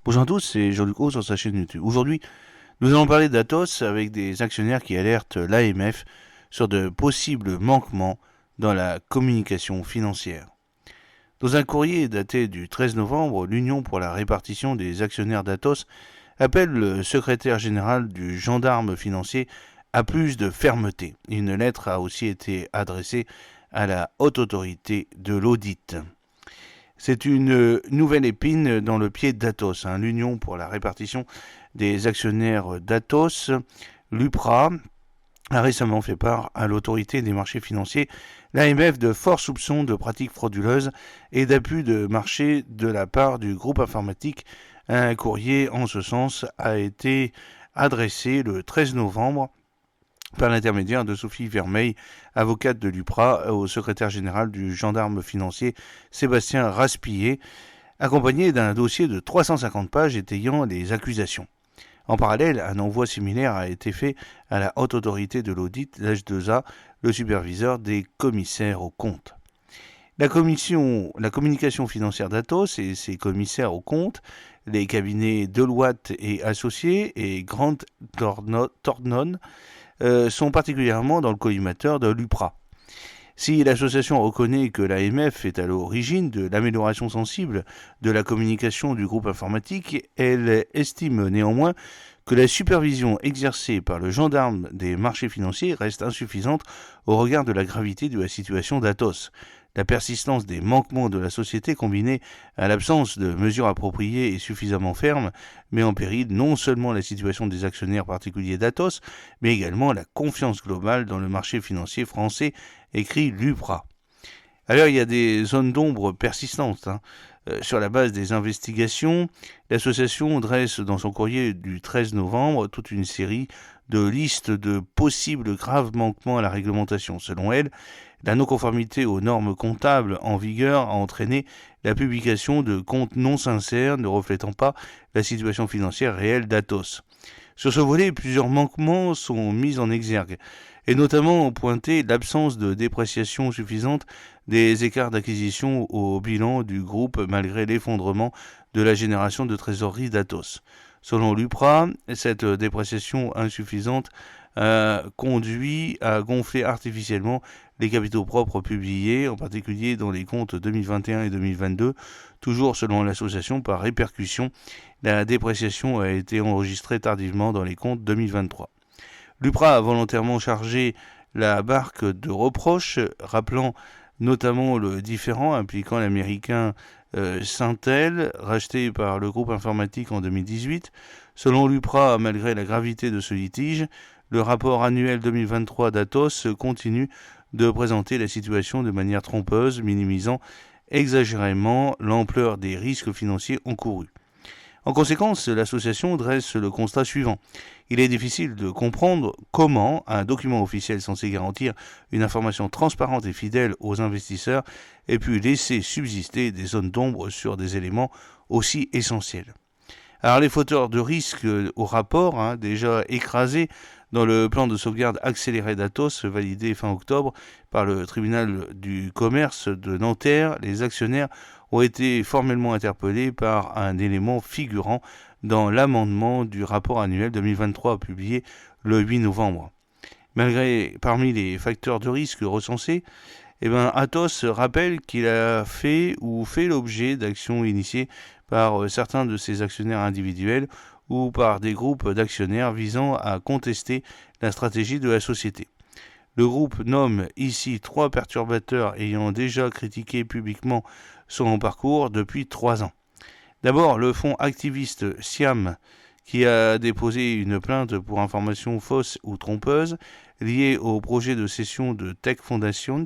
Bonjour à tous, c'est Jean-Luc Rose sur sa chaîne YouTube. Aujourd'hui, nous allons parler d'Atos avec des actionnaires qui alertent l'AMF sur de possibles manquements dans la communication financière. Dans un courrier daté du 13 novembre, l'Union pour la répartition des actionnaires d'Atos appelle le secrétaire général du gendarme financier à plus de fermeté. Une lettre a aussi été adressée à la haute autorité de l'audit. C'est une nouvelle épine dans le pied d'Atos. L'Union pour la répartition des actionnaires d'Atos, l'UPRA, a récemment fait part à l'autorité des marchés financiers, l'AMF, de forts soupçons de pratiques frauduleuses et d'abus de marché de la part du groupe informatique. Un courrier en ce sens a été adressé le 13 novembre par l'intermédiaire de Sophie Vermeil, avocate de l'UPRA, au secrétaire général du gendarme financier Sébastien Raspillet, accompagné d'un dossier de 350 pages étayant les accusations. En parallèle, un envoi similaire a été fait à la haute autorité de l'audit, l'H2A, le superviseur des commissaires aux comptes. La communication financière d'Atos et ses commissaires aux comptes, les cabinets Deloitte et Associés et Grant Thornton, sont particulièrement dans le collimateur de l'UPRA. Si l'association reconnaît que l'AMF est à l'origine de l'amélioration sensible de la communication du groupe informatique, elle estime néanmoins que la supervision exercée par le gendarme des marchés financiers reste insuffisante au regard de la gravité de la situation d'Atos. La persistance des manquements de la société, combinée à l'absence de mesures appropriées et suffisamment fermes, met en péril non seulement la situation des actionnaires particuliers d'Atos, mais également la confiance globale dans le marché financier français, écrit l'UPRA. Alors il y a des zones d'ombre persistantes. Sur la base des investigations, l'association dresse dans son courrier du 13 novembre toute une série de listes de possibles graves manquements à la réglementation. Selon elle, la non-conformité aux normes comptables en vigueur a entraîné la publication de comptes non sincères ne reflétant pas la situation financière réelle d'Atos. Sur ce volet, plusieurs manquements sont mis en exergue, et notamment pointé l'absence de dépréciation suffisante des écarts d'acquisition au bilan du groupe malgré l'effondrement de la génération de trésorerie d'Atos. Selon l'UPRA, cette dépréciation insuffisante a conduit à gonfler artificiellement les capitaux propres publiés, en particulier dans les comptes 2021 et 2022. Toujours selon l'association, par répercussion, la dépréciation a été enregistrée tardivement dans les comptes 2023. L'UPRA a volontairement chargé la barque de reproches, rappelant notamment le différend impliquant l'américain Syntel, racheté par le groupe informatique en 2018. Selon l'UPRA, malgré la gravité de ce litige, le rapport annuel 2023 d'Atos continue de présenter la situation de manière trompeuse, minimisant exagérément l'ampleur des risques financiers encourus. En conséquence, l'association dresse le constat suivant. Il est difficile de comprendre comment un document officiel censé garantir une information transparente et fidèle aux investisseurs ait pu laisser subsister des zones d'ombre sur des éléments aussi essentiels. Alors les fauteurs de risque au rapport, déjà écrasés dans le plan de sauvegarde accéléré d'Atos, validé fin octobre par le tribunal du commerce de Nanterre, les actionnaires ont été formellement interpellés par un élément figurant dans l'amendement du rapport annuel 2023 publié le 8 novembre. Parmi les facteurs de risque recensés, Atos rappelle qu'il a fait ou fait l'objet d'actions initiées par certains de ses actionnaires individuels ou par des groupes d'actionnaires visant à contester la stratégie de la société. Le groupe nomme ici 3 perturbateurs ayant déjà critiqué publiquement son parcours depuis 3 ans. D'abord, le fonds activiste Siam, qui a déposé une plainte pour information fausse ou trompeuse liée au projet de cession de Tech Foundations.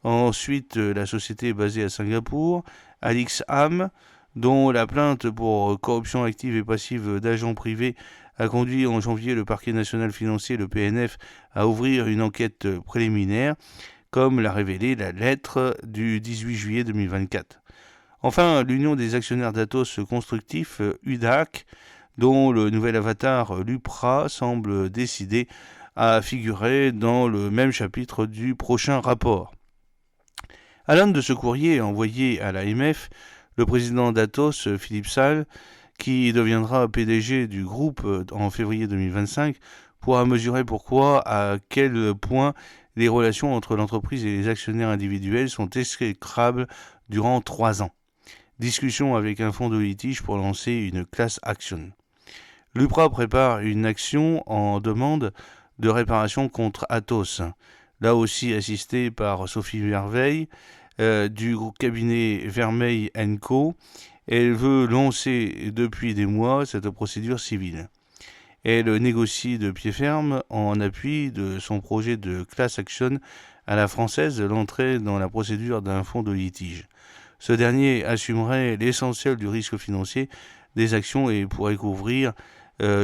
Ensuite, la société basée à Singapour, Alixam, dont la plainte pour corruption active et passive d'agents privés a conduit en janvier le parquet national financier, le PNF, à ouvrir une enquête préliminaire, comme l'a révélé la lettre du 18 juillet 2024. Enfin, l'Union des actionnaires d'Atos Constructif, UDAC, dont le nouvel avatar, l'UPRA, semble décidé à figurer dans le même chapitre du prochain rapport. À l'un de ce courrier envoyé à l'AMF, le président d'Atos, Philippe Salle, qui deviendra PDG du groupe en février 2025, pourra mesurer pourquoi, à quel point les relations entre l'entreprise et les actionnaires individuels sont exécrables durant 3 ans. Discussion avec un fonds de litige pour lancer une class action. L'UPRA prépare une action en demande de réparation contre Atos, là aussi assistée par Sophie Verveil du cabinet Vermeil & Co. Elle veut lancer depuis des mois cette procédure civile. Elle négocie de pied ferme, en appui de son projet de class action à la française, l'entrée dans la procédure d'un fonds de litige. Ce dernier assumerait l'essentiel du risque financier des actions et pourrait couvrir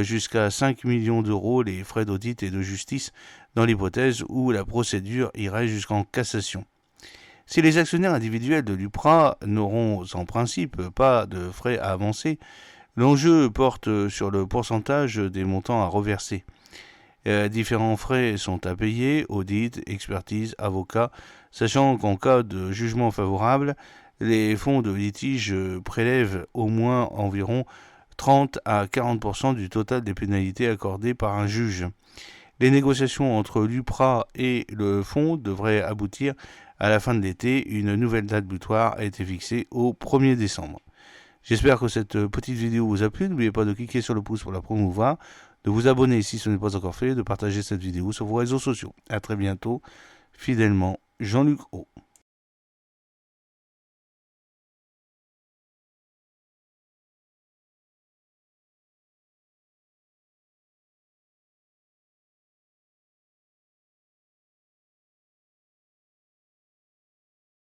jusqu'à 5 millions d'euros les frais d'audit et de justice dans l'hypothèse où la procédure irait jusqu'en cassation. Si les actionnaires individuels de l'UPRA n'auront en principe pas de frais à avancer, l'enjeu porte sur le pourcentage des montants à reverser. Différents frais sont à payer, audit, expertise, avocat, sachant qu'en cas de jugement favorable, les fonds de litige prélèvent au moins environ 30 à 40% du total des pénalités accordées par un juge. Les négociations entre l'UPRA et le fonds devraient aboutir à la fin de l'été. Une nouvelle date butoir a été fixée au 1er décembre. J'espère que cette petite vidéo vous a plu. N'oubliez pas de cliquer sur le pouce pour la promouvoir, de vous abonner si ce n'est pas encore fait, de partager cette vidéo sur vos réseaux sociaux. A très bientôt. Fidèlement, Jean-Luc O.